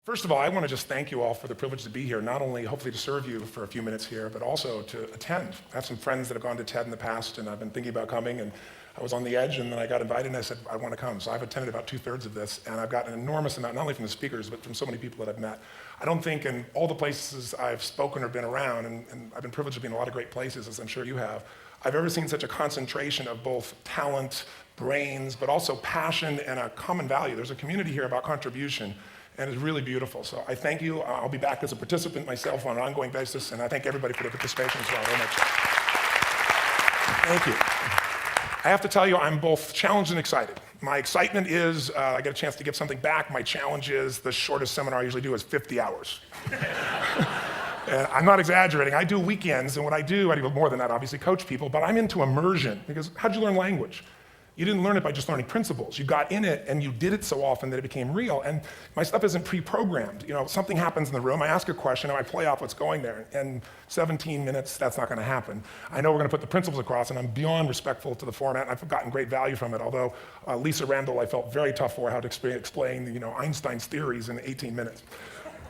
First of all, I want to just thank you all for the privilege to be here, not only hopefully to serve you for a few minutes here, but also to attend. I have some friends that have gone to TED in the past, and I've been thinking about coming, and I was on the edge, and then I got invited, and I said, I want to come. So I've attended about 2/3 of this, and I've got an enormous amount, not only from the speakers, but from so many people that I've met. I don't think in all the places I've spoken or been around, and I've been privileged to be in a lot of great places, as I'm sure you have, I've ever seen such a concentration of both talent, brains, but also passion and a common value. There's a community here about contribution, and it's really beautiful. So I thank you. I'll be back as a participant myself on an ongoing basis, and I thank everybody for their participation as well very much. Thank you. I have to tell you, I'm both challenged and excited. My excitement is I get a chance to give something back. My challenge is the shortest seminar I usually do is 50 hours. And I'm not exaggerating. I do weekends, and what I do more than that, obviously, coach people, but I'm into immersion, because how'd you learn language? You didn't learn it by just learning principles. You got in it and you did it so often that it became real. And my stuff isn't pre-programmed. You know, something happens in the room, I ask a question and I play off what's going there. And 17 minutes, that's not gonna happen. I know we're gonna put the principles across, and I'm beyond respectful to the format, and I've gotten great value from it. Although Lisa Randall, I felt very tough for how to explain Einstein's theories in 18 minutes.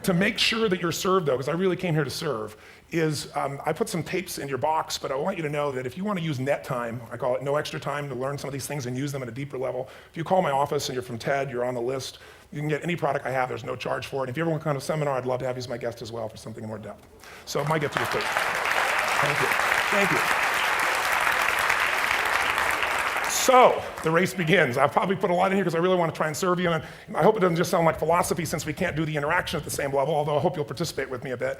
To make sure that you're served, though, because I really came here to serve, is I put some tapes in your box, but I want you to know that if you want to use net time, I call it no extra time, to learn some of these things and use them at a deeper level, if you call my office and you're from TED, you're on the list, you can get any product I have, there's no charge for it. If you ever want to come to a seminar, I'd love to have you as my guest as well for something in more depth. So it might get to your stage. Thank you. Thank you. So, the race begins. I've probably put a lot in here because I really want to try and serve you, and I hope it doesn't just sound like philosophy since we can't do the interaction at the same level, although I hope you'll participate with me a bit.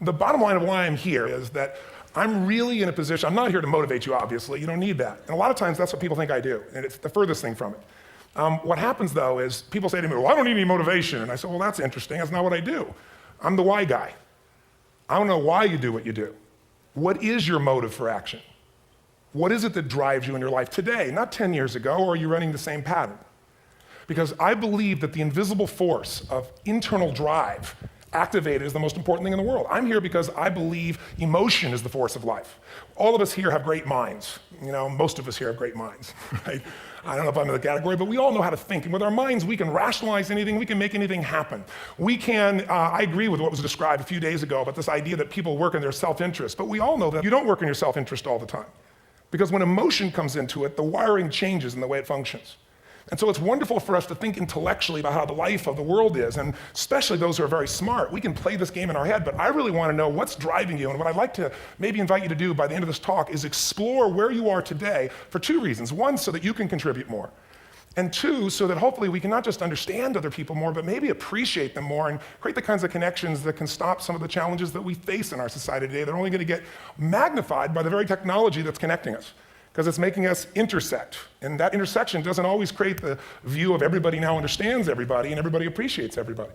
The bottom line of why I'm here is that I'm really in a position, I'm not here to motivate you, obviously, you don't need that. And a lot of times that's what people think I do, and it's the furthest thing from it. What happens though is people say to me, well, I don't need any motivation, and I say, well, that's interesting, that's not what I do. I'm the why guy. I don't know why you do what you do. What is your motive for action? What is it that drives you in your life today, not 10 years ago, or are you running the same pattern? Because I believe that the invisible force of internal drive activated is the most important thing in the world. I'm here because I believe emotion is the force of life. All of us here have great minds. You know, most of us here have great minds, right? I don't know if I'm in the category, but we all know how to think. And with our minds, we can rationalize anything, we can make anything happen. We can, I agree with what was described a few days ago about this idea that people work in their self-interest, but we all know that you don't work in your self-interest all the time. Because when emotion comes into it, the wiring changes in the way it functions. And so it's wonderful for us to think intellectually about how the life of the world is, and especially those who are very smart. We can play this game in our head, but I really want to know what's driving you, and what I'd like to maybe invite you to do by the end of this talk is explore where you are today for two reasons. One, so that you can contribute more. And two, so that hopefully we can not just understand other people more, but maybe appreciate them more and create the kinds of connections that can stop some of the challenges that we face in our society today. They're only going to get magnified by the very technology that's connecting us, because it's making us intersect. And that intersection doesn't always create the view of everybody now understands everybody and everybody appreciates everybody.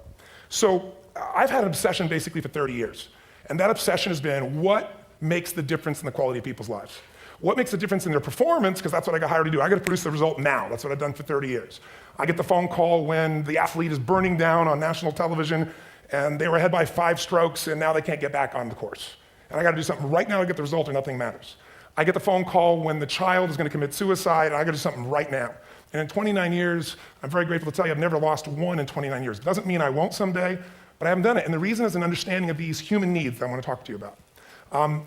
So I've had an obsession basically for 30 years. And that obsession has been what makes the difference in the quality of people's lives. What makes a difference in their performance, because that's what I got hired to do. I got to produce the result now. That's what I've done for 30 years. I get the phone call when the athlete is burning down on national television and they were ahead by 5 strokes and now they can't get back on the course. And I got to do something right now to get the result or nothing matters. I get the phone call when the child is going to commit suicide and I got to do something right now. And in 29 years, I'm very grateful to tell you I've never lost one in 29 years. It doesn't mean I won't someday, but I haven't done it. And the reason is an understanding of these human needs that I want to talk to you about.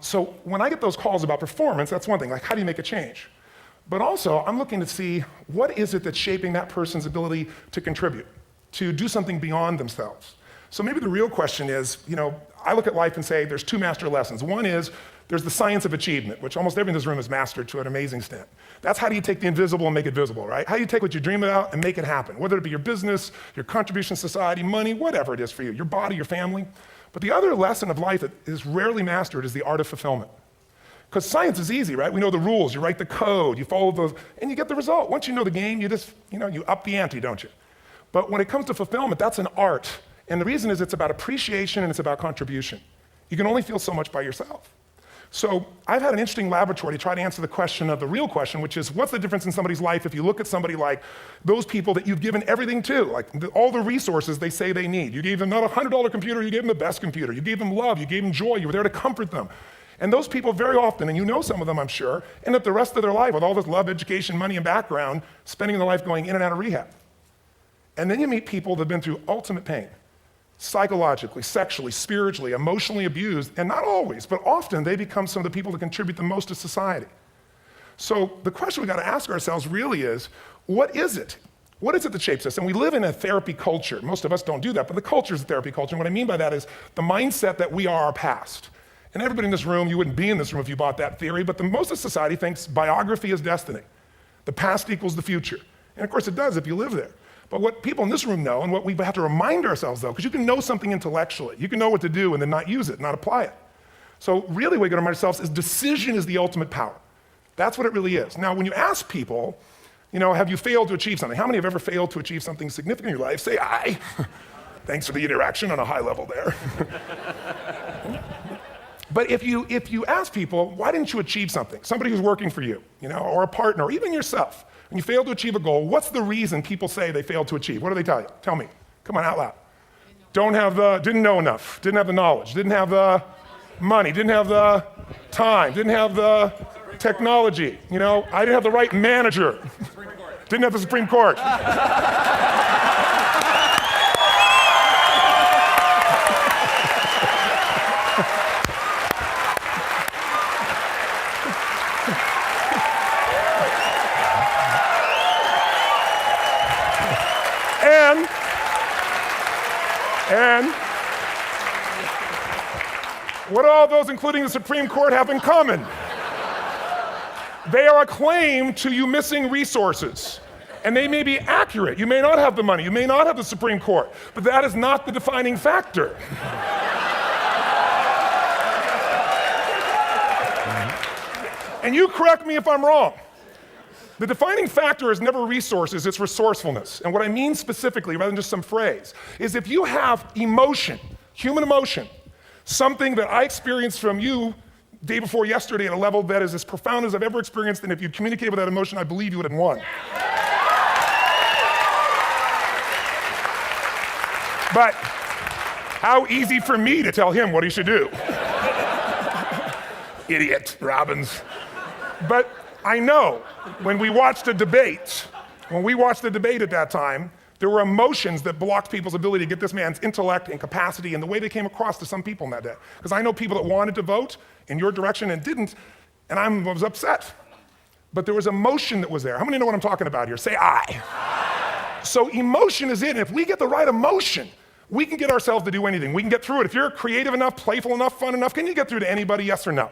So when I get those calls about performance, that's one thing, like how do you make a change? But also, I'm looking to see what is it that's shaping that person's ability to contribute, to do something beyond themselves. So maybe the real question is, I look at life and say there's 2 master lessons. One is there's the science of achievement, which almost everyone in this room has mastered to an amazing extent. That's how do you take the invisible and make it visible, right? How do you take what you dream about and make it happen, whether it be your business, your contribution to society, money, whatever it is for you, your body, your family. But the other lesson of life that is rarely mastered is the art of fulfillment. Because science is easy, right? We know the rules, you write the code, you follow those, and you get the result. Once you know the game, you just, you up the ante, don't you? But when it comes to fulfillment, that's an art. And the reason is it's about appreciation and it's about contribution. You can only feel so much by yourself. So I've had an interesting laboratory to try to answer the question of the real question, which is what's the difference in somebody's life if you look at somebody like those people that you've given everything to, like all the resources they say they need. You gave them not a $100 computer, you gave them the best computer. You gave them love, you gave them joy, you were there to comfort them. And those people very often, and you know some of them I'm sure, end up the rest of their life with all this love, education, money, and background, spending their life going in and out of rehab. And then you meet people that have been through ultimate pain. psychologically, sexually, spiritually, emotionally abused, and not always, but often they become some of the people that contribute the most to society. So the question we got to ask ourselves really is, what is it? What is it that shapes us? And we live in a therapy culture. Most of us don't do that, but the culture is a therapy culture. And what I mean by that is the mindset that we are our past. And everybody in this room, you wouldn't be in this room if you bought that theory, but most of society thinks biography is destiny. The past equals the future. And of course it does if you live there. But what people in this room know, and what we have to remind ourselves though, because you can know something intellectually, you can know what to do and then not use it, not apply it. So really what we got to remind ourselves is decision is the ultimate power. That's what it really is. Now when you ask people, have you failed to achieve something? How many have ever failed to achieve something significant in your life? Say aye. Thanks for the interaction on a high level there. But if you ask people, why didn't you achieve something? Somebody who's working for you, or a partner, or even yourself, and you failed to achieve a goal, what's the reason people say they failed to achieve? What do they tell you? Tell me. Come on, out loud. Didn't know enough, didn't have the knowledge, didn't have the money, didn't have the time, didn't have the technology. I didn't have the right manager. Didn't have the Supreme Court. And what do all those, including the Supreme Court, have in common? They are a claim to you missing resources. And they may be accurate. You may not have the money. You may not have the Supreme Court. But that is not the defining factor. And you correct me if I'm wrong. The defining factor is never resources, it's resourcefulness. And what I mean specifically, rather than just some phrase, is if you have emotion, human emotion, something that I experienced from you day before yesterday at a level that is as profound as I've ever experienced, and if you communicated with that emotion, I believe you would have won. But how easy for me to tell him what he should do. Idiot, Robbins. But I know when we watched the debate at that time, there were emotions that blocked people's ability to get this man's intellect and capacity and the way they came across to some people in that day. Because I know people that wanted to vote in your direction and didn't, and I was upset. But there was emotion that was there. How many know what I'm talking about here? Say aye. So emotion is it, and if we get the right emotion, we can get ourselves to do anything. We can get through it. If you're creative enough, playful enough, fun enough, can you get through to anybody, yes or no?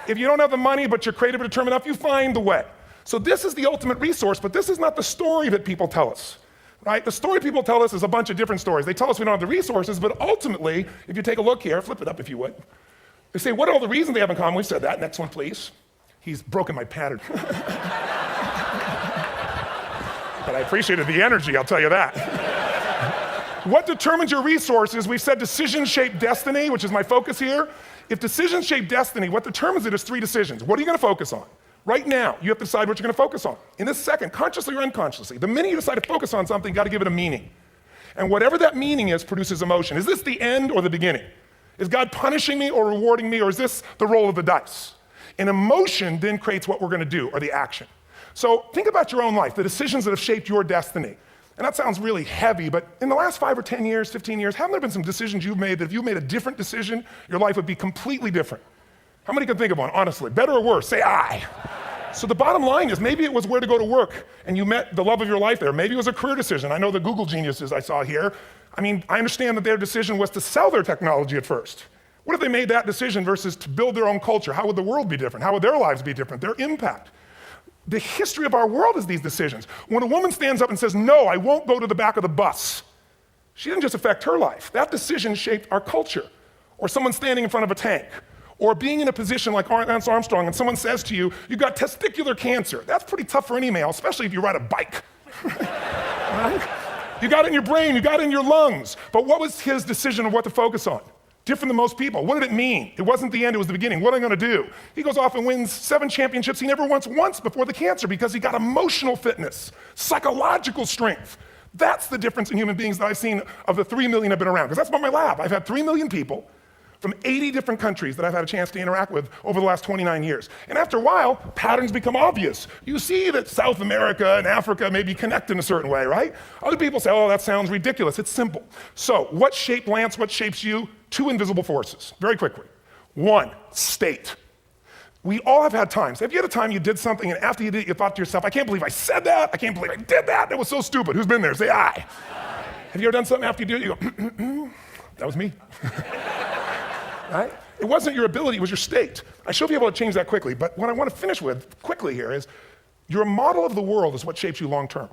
If you don't have the money, but you're creative and determined enough, you find the way. So this is the ultimate resource, but this is not the story that people tell us, right? The story people tell us is a bunch of different stories. They tell us we don't have the resources, but ultimately, if you take a look here, flip it up if you would. They say, what are all the reasons they have in common? We said that. Next one, please. He's broken my pattern. But I appreciated the energy, I'll tell you that. What determines your resources? We've said decisions shape destiny, which is my focus here. If decisions shape destiny, what determines it is 3 decisions. What are you going to focus on? Right now, you have to decide what you're going to focus on. In this second, consciously or unconsciously, the minute you decide to focus on something, you got to give it a meaning. And whatever that meaning is produces emotion. Is this the end or the beginning? Is God punishing me or rewarding me, or is this the roll of the dice? And emotion then creates what we're going to do, or the action. So think about your own life, the decisions that have shaped your destiny. And that sounds really heavy, but in the last 5 or 10 years, 15 years, haven't there been some decisions you've made that if you made a different decision, your life would be completely different? How many can think of one, honestly? Better or worse? Say aye. So the bottom line is maybe it was where to go to work and you met the love of your life there. Maybe it was a career decision. I know the Google geniuses I saw here. I mean, I understand that their decision was to sell their technology at first. What if they made that decision versus to build their own culture? How would the world be different? How would their lives be different? Their impact. The history of our world is these decisions. When a woman stands up and says, no, I won't go to the back of the bus, she didn't just affect her life. That decision shaped our culture. Or someone standing in front of a tank. Or being in a position like Lance Armstrong and someone says to you, you've got testicular cancer. That's pretty tough for any male, especially if you ride a bike. Right? You got it in your brain, you got it in your lungs. But what was his decision of what to focus on? Different than most people. What did it mean? It wasn't the end, it was the beginning. What am I going to do? He goes off and wins 7 championships he never won once before the cancer because he got emotional fitness, psychological strength. That's the difference in human beings that I've seen of the 3 million I've been around. Because that's about my lab. I've had 3 million people from 80 different countries that I've had a chance to interact with over the last 29 years. And after a while, patterns become obvious. You see that South America and Africa maybe connect in a certain way, right? Other people say, oh, that sounds ridiculous. It's simple. So what shaped Lance, what shapes you? Two invisible forces, very quickly. One, state. We all have had times. Have you had a time you did something and after you did it, you thought to yourself, I can't believe I said that. I can't believe I did that. That was so stupid. Who's been there? Say aye. Have you ever done something after you did it, you go, that was me. Right? It wasn't your ability, it was your state. I should be able to change that quickly, but what I want to finish with quickly here is your model of the world is what shapes you long term.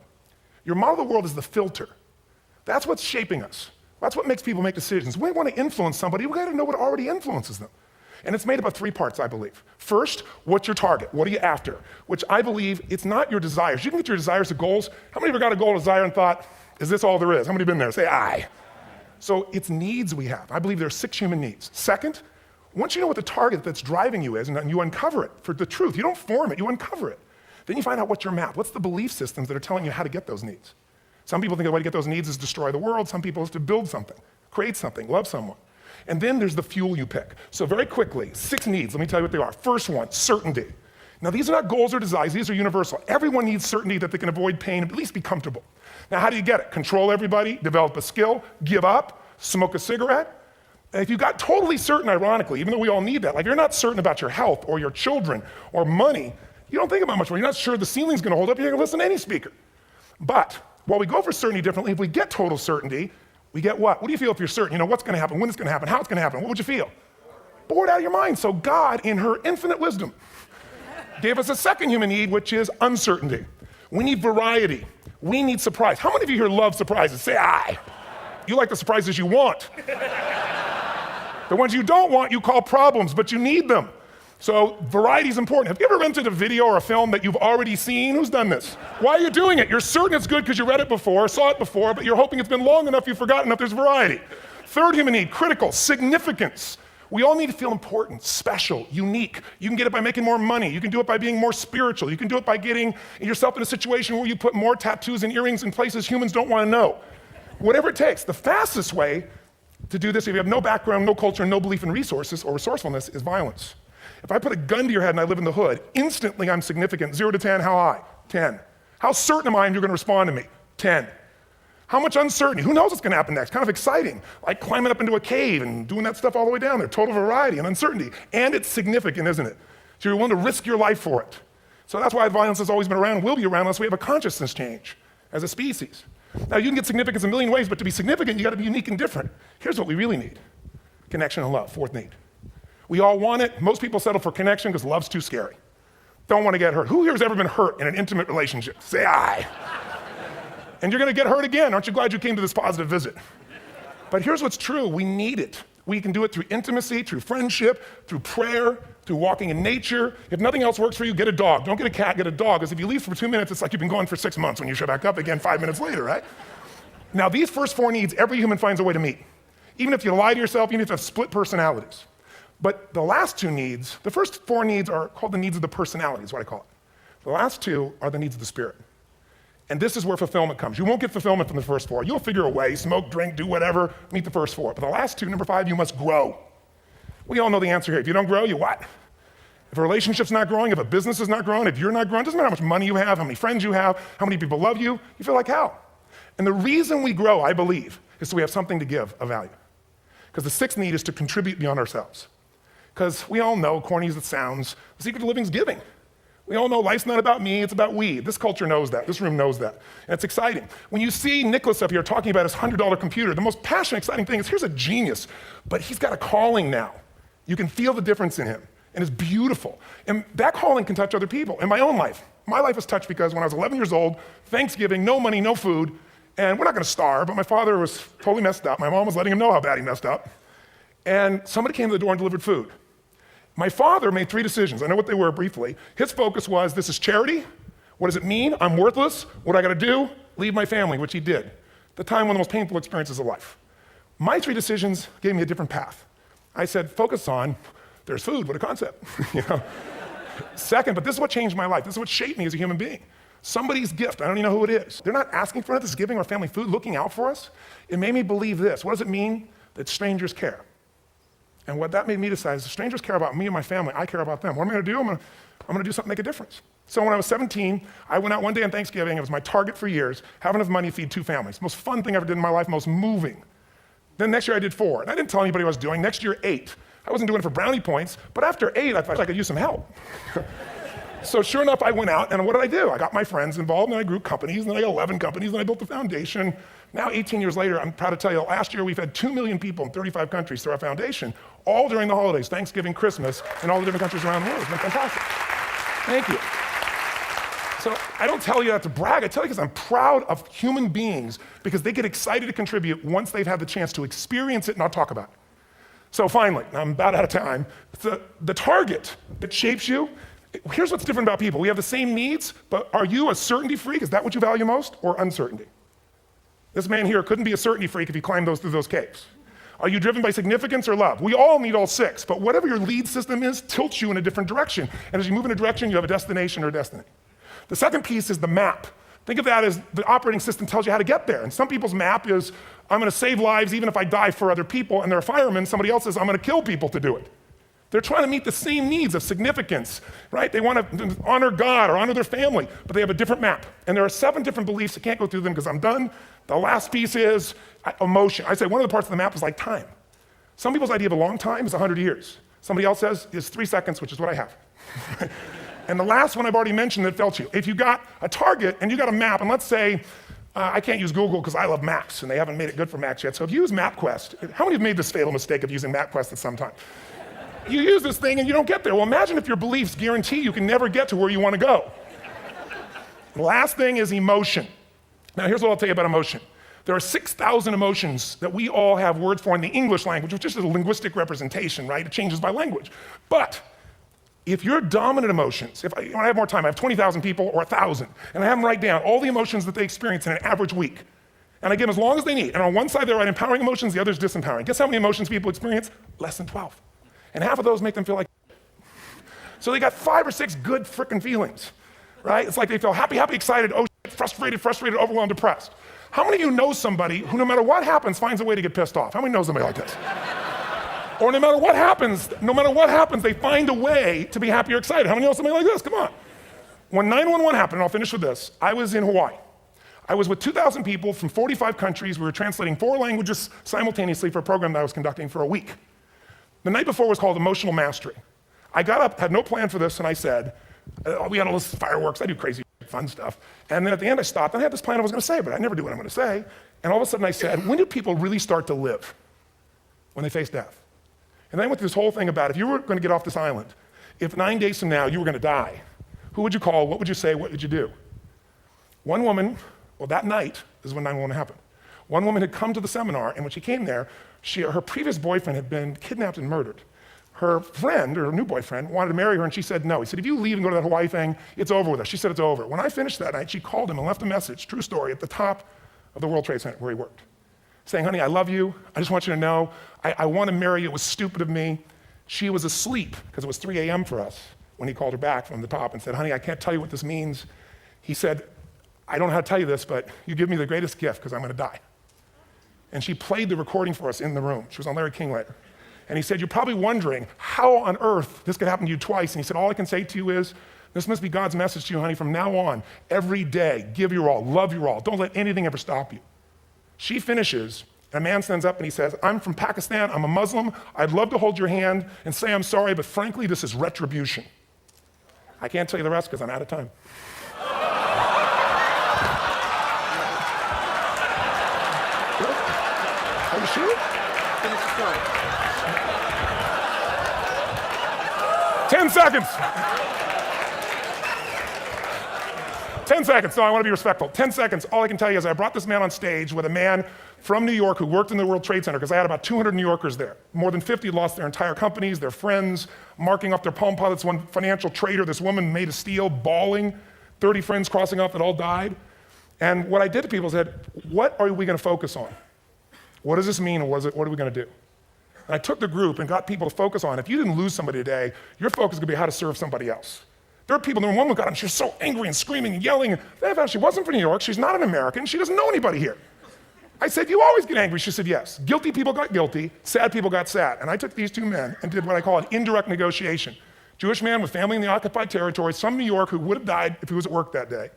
Your model of the world is the filter. That's what's shaping us. That's what makes people make decisions. When we want to influence somebody, we got to know what already influences them. And it's made up of three parts, I believe. First, what's your target? What are you after? Which I believe it's not your desires. You can get your desires to goals. How many of you got a goal, desire, and thought, is this all there is? How many have been there? Say aye. So it's needs we have. I believe there are 6 human needs. Second, once you know what the target that's driving you is, and you uncover it for the truth, you don't form it, you uncover it. Then you find out what's your map. What's the belief systems that are telling you how to get those needs? Some people think the way to get those needs is destroy the world. Some people is to build something, create something, love someone. And then there's the fuel you pick. So very quickly, 6 needs, let me tell you what they are. First one, certainty. Now these are not goals or desires, these are universal. Everyone needs certainty that they can avoid pain and at least be comfortable. Now how do you get it? Control everybody, develop a skill, give up, smoke a cigarette. And if you got totally certain, ironically, even though we all need that, like if you're not certain about your health or your children or money, you don't think about much more. You're not sure the ceiling's gonna hold up, you're gonna listen to any speaker. But while we go for certainty differently, if we get total certainty, we get what? What do you feel if you're certain? You know what's gonna happen, when it's gonna happen, how it's gonna happen. What would you feel? Bored out of your mind. So God, in her infinite wisdom, gave us a second human need, which is uncertainty. We need variety. We need surprise. How many of you here love surprises? Say aye. You like the surprises you want. The ones you don't want, you call problems, but you need them. So variety is important. Have you ever rented a video or a film that you've already seen? Who's done this? Why are you doing it? You're certain it's good because you read it before, saw it before, but you're hoping it's been long enough you've forgotten enough there's variety. Third human need, critical, significance. We all need to feel important, special, unique. You can get it by making more money. You can do it by being more spiritual. You can do it by getting yourself in a situation where you put more tattoos and earrings in places humans don't want to know. Whatever it takes. The fastest way to do this, if you have no background, no culture, no belief in resources or resourcefulness, is violence. If I put a gun to your head and I live in the hood, instantly I'm significant. 0 to 10, how high? 10. How certain am I you're going to respond to me? 10. How much uncertainty? Who knows what's going to happen next? Kind of exciting, like climbing up into a cave and doing that stuff all the way down there. Total variety and uncertainty. And it's significant, isn't it? So you're willing to risk your life for it. So that's why violence has always been around and will be around unless we have a consciousness change as a species. Now, you can get significance a million ways, but to be significant, you got to be unique and different. Here's what we really need. Connection and love, fourth need. We all want it. Most people settle for connection because love's too scary. Don't want to get hurt. Who here has ever been hurt in an intimate relationship? Say aye. And you're going to get hurt again. Aren't you glad you came to this positive visit? But here's what's true. We need it. We can do it through intimacy, through friendship, through prayer, through walking in nature. If nothing else works for you, get a dog. Don't get a cat, get a dog. Because if you leave for 2 minutes, it's like you've been gone for 6 months when you show back up again 5 minutes later, right? Now, these first 4 needs, every human finds a way to meet. Even if you lie to yourself, even if you have split personalities. But the last 2 needs, the first 4 needs are called the needs of the personality, is what I call it. The last 2 are the needs of the spirit. And this is where fulfillment comes. You won't get fulfillment from the first 4. You'll figure a way, smoke, drink, do whatever, meet the first 4. But the last 2, number 5, you must grow. We all know the answer here. If you don't grow, you what? If a relationship's not growing, if a business is not growing, if you're not growing, it doesn't matter how much money you have, how many friends you have, how many people love you, you feel like hell. And the reason we grow, I believe, is so we have something to give of value. Because the 6th need is to contribute beyond ourselves. Because we all know, corny as it sounds, the secret to living is giving. We all know life's not about me, it's about we. This culture knows that, this room knows that, and it's exciting. When you see Nicholas up here talking about his $100 computer, the most passionate, exciting thing is here's a genius, but he's got a calling now. You can feel the difference in him, and it's beautiful. And that calling can touch other people. In my own life, my life was touched because when I was 11 years old, Thanksgiving, no money, no food, and we're not gonna starve, but my father was totally messed up. My mom was letting him know how bad he messed up. And somebody came to the door and delivered food. My father made 3 decisions. I know what they were briefly. His focus was, this is charity. What does it mean? I'm worthless. What do I gotta do? Leave my family, which he did. The time, one of the most painful experiences of life. My 3 decisions gave me a different path. I said, focus on, there's food, what a concept. You know? Second, but this is what changed my life. This is what shaped me as a human being. Somebody's gift, I don't even know who it is. They're not asking for it, this is giving our family food, looking out for us. It made me believe this. What does it mean that strangers care? And what that made me decide is if strangers care about me and my family, I care about them. What am I gonna do? I'm gonna do something to make a difference. So when I was 17, I went out one day on Thanksgiving. It was my target for years, have enough money to feed 2 families. Most fun thing I ever did in my life, most moving. Then next year I did 4, and I didn't tell anybody what I was doing. Next year, 8. I wasn't doing it for brownie points, but after 8, I thought I could use some help. So sure enough, I went out, and what did I do? I got my friends involved, and I grew companies, and then I got 11 companies, and I built the foundation. Now, 18 years later, I'm proud to tell you, last year we've had 2 million people in 35 countries through our foundation, all during the holidays, Thanksgiving, Christmas, and all the different countries around the world. It's been fantastic. Thank you. So I don't tell you that to brag, I tell you because I'm proud of human beings because they get excited to contribute once they've had the chance to experience it and not talk about it. So finally, I'm about out of time, the target that shapes you, here's what's different about people. We have the same needs, but are you a certainty freak? Is that what you value most, or uncertainty? This man here couldn't be a certainty freak if he climbed through those caves. Are you driven by significance or love? We all need all 6, but whatever your lead system is tilts you in a different direction. And as you move in a direction, you have a destination or a destiny. The second piece is the map. Think of that as the operating system tells you how to get there. And some people's map is, I'm gonna save lives even if I die for other people, and they're a fireman. Somebody else says, I'm gonna kill people to do it. They're trying to meet the same needs of significance, right? They want to honor God or honor their family, but they have a different map. And there are 7 different beliefs. I can't go through them because I'm done. The last piece is emotion. I say one of the parts of the map is like time. Some people's idea of a long time is 100 years. Somebody else says it's 3 seconds, which is what I have. And the last one I've already mentioned that felt you. If you got a target and you got a map, and let's say, I can't use Google because I love maps, and they haven't made it good for maps yet. So if you use MapQuest, how many have made this fatal mistake of using MapQuest at some time? You use this thing and you don't get there. Well, imagine if your beliefs guarantee you can never get to where you want to go. The last thing is emotion. Now, here's what I'll tell you about emotion. There are 6,000 emotions that we all have words for in the English language, which is just a linguistic representation, right? It changes by language. But if your dominant emotions, when I have more time, I have 20,000 people or 1,000, and I have them write down all the emotions that they experience in an average week. And I give them as long as they need. And on one side, they write empowering emotions, the other is disempowering. Guess how many emotions people experience? Less than 12. And half of those make them feel like so they got 5 or 6 good frickin' feelings, right? It's like they feel happy, excited, oh shit, frustrated, overwhelmed, depressed. How many of you know somebody who no matter what happens finds a way to get pissed off? How many know somebody like this? Or no matter what happens, they find a way to be happy or excited. How many know somebody like this? Come on. When 9/11 happened, and I'll finish with this, I was in Hawaii. I was with 2,000 people from 45 countries. We were translating 4 languages simultaneously for a program that I was conducting for a week. The night before was called Emotional Mastery. I got up, had no plan for this, and I said, we had all this fireworks, I do crazy fun stuff. And then at the end I stopped, and I had this plan I was gonna say, but I never do what I'm gonna say. And all of a sudden I said, when do people really start to live? When they face death. And then I went through this whole thing about if you were gonna get off this island, if 9 days from now you were gonna die, who would you call, what would you say, what would you do? One woman, well that night is when 9/11 happened. One woman had come to the seminar, and when she came there, her previous boyfriend had been kidnapped and murdered. Her friend, or her new boyfriend, wanted to marry her, and she said no. He said, if you leave and go to that Hawaii thing, it's over with us. She said it's over. When I finished that night, she called him and left a message, true story, at the top of the World Trade Center where he worked, saying, honey, I love you. I just want you to know, I want to marry you. It was stupid of me. She was asleep, because it was 3 a.m. for us, when he called her back from the top and said, honey, I can't tell you what this means. He said, I don't know how to tell you this, but you give me the greatest gift, because I'm going to die. And she played the recording for us in the room. She was on Larry King later. And he said, you're probably wondering how on earth this could happen to you twice. And he said, all I can say to you is, this must be God's message to you, honey. From now on, every day, give your all, love your all. Don't let anything ever stop you. She finishes, and a man stands up and he says, I'm from Pakistan, I'm a Muslim. I'd love to hold your hand and say I'm sorry, but frankly, this is retribution. I can't tell you the rest because I'm out of time. Are you sure? 10 seconds. 10 seconds. No, I want to be respectful. 10 seconds. All I can tell you is I brought this man on stage with a man from New York who worked in the World Trade Center, because I had about 200 New Yorkers there. More than 50 lost their entire companies, their friends, marking up their palm pilots. One financial trader, this woman made of steel, bawling. 30 friends crossing off that all died. And what I did to people is I said, what are we going to focus on? What does this mean, and what are we going to do? And I took the group and got people to focus on, if you didn't lose somebody today, your focus is going to be how to serve somebody else. There are people, one woman got up, she was so angry and screaming and yelling. She wasn't from New York, she's not an American, she doesn't know anybody here. I said, you always get angry. She said, yes. Guilty people got guilty, sad people got sad. And I took these two men and did what I call an indirect negotiation. Jewish man with family in the occupied territory, some New York who would have died if he was at work that day.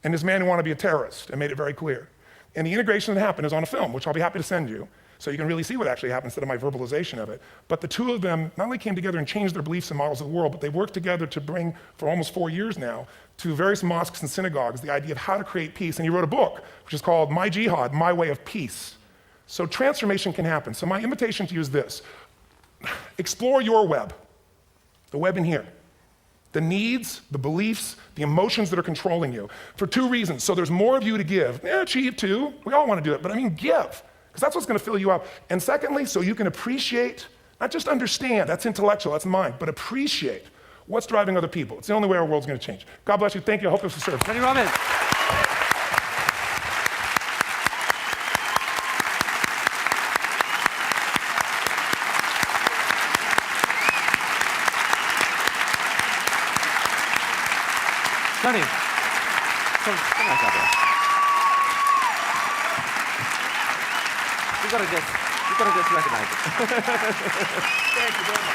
And this man who wanted to be a terrorist and made it very clear. And the integration that happened is on a film, which I'll be happy to send you, so you can really see what actually happened instead of my verbalization of it. But the two of them not only came together and changed their beliefs and models of the world, but they worked together to bring, for almost 4 years now, to various mosques and synagogues, the idea of how to create peace. And he wrote a book, which is called My Jihad, My Way of Peace. So transformation can happen. So my invitation to you is this. Explore your web, the web in here. The needs, the beliefs, the emotions that are controlling you, for two reasons. So there's more of you to give. Achieve too, we all want to do it, but I mean give, because that's what's going to fill you up. And secondly, so you can appreciate, not just understand, that's intellectual, that's mind, but appreciate what's driving other people. It's the only way our world's going to change. God bless you, thank you, I hope this will serve. Tony Robbins. Tony, come back up here. You gotta just recognize it. Thank you very much.